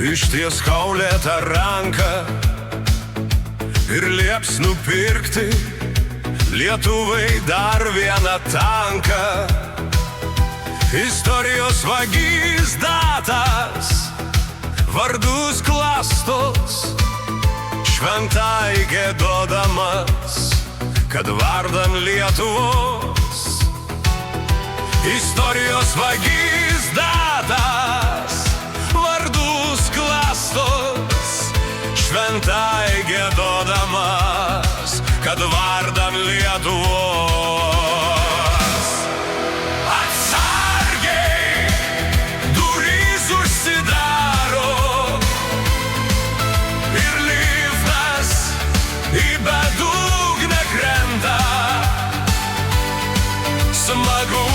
išties kaulėtą ranką ir lieps nupirkti Lietuvai dar vieną tanką. Istorijos vagys datas, vardus klastos, šventai gėdodamas, kad vardan Lietuvos. Istorijos vagys datas, vardus klastos, šventai gėdodamas, kad vardan Lietuvos. Atsargiai durys užsidaro ir liftas į bedugnę krenta. Smagu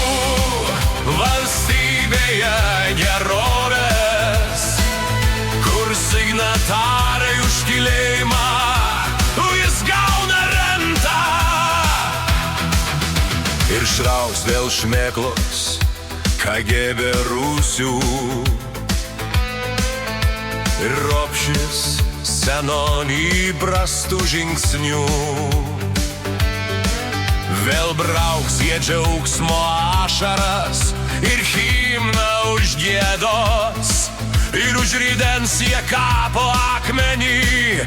valstybėje gerovės, kur signatarai už tylėjimą jis gauna rentą. Ir šraus vėl šmėklos KGB rūsių ir ropšis senon įprastų žingsnių. Vėl brauks jie džiaugsmo ašaras ir himną užgiedos, ir užridens jie kapo akmenį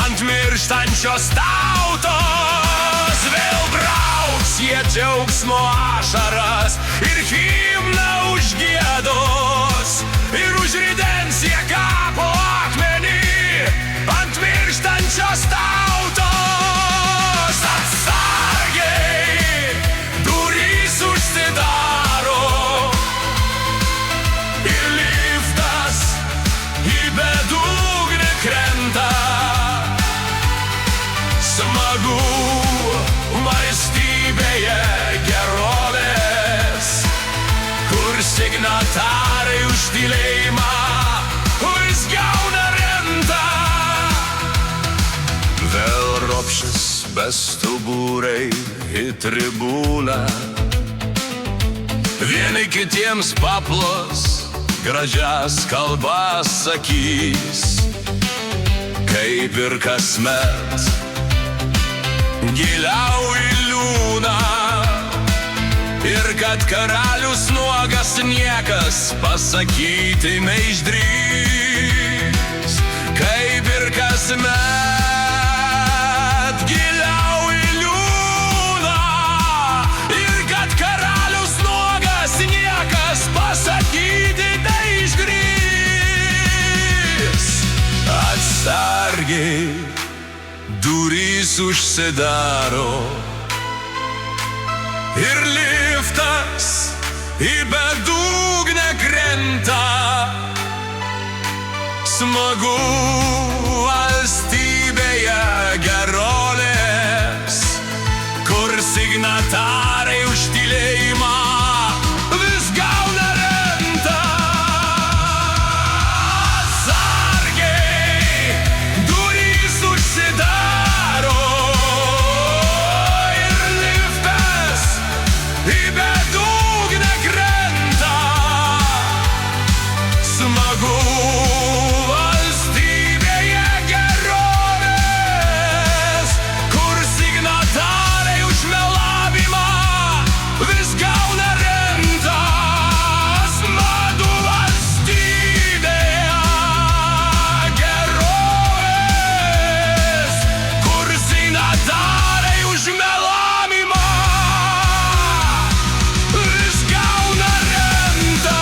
ant mirštančios tautos. Vėl brauks jie džiaugsmo ašaras ir himną užgiedos, ir užridens jie kapo akmenį ant mirštančios tautos. Atsargiai durys užsidaro ir liftas į bedugnę krenta. Smagu valstybėje gerovės, kur signatarai už tylėjimą jis gauna rentą. Vėl ropšis bestuburiai į tribūną, vieni kitiems paplos gražias kalbas sakys, kaip ir kasmet giliau į liūną, ir kad karalius nuogas niekas pasakyti neišdrįs, kaip ir kasmet giliau į liūną, ir kad karalius nuogas niekas pasakyti neišdrįs. Atsargiai durys užsidaro ir liftas į bedugnę krenta. Smagu valstybėje gerovės, kur signatarai už tylėjimą vis gauna rentą. Atsargiai durys užsidaro ir liftas į bedugnę krenta. Smagu valstybėje gerovės, kur signatarai už melavimą vis gauna rentą. Smagu valstybėje gerovės, kur signatarai už melavimą vis gauna rentą.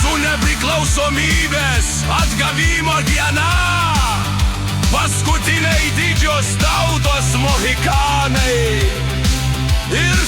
Su nepriklausomybės atgavimo diena paskutiniai didžios tautos mohikanai ir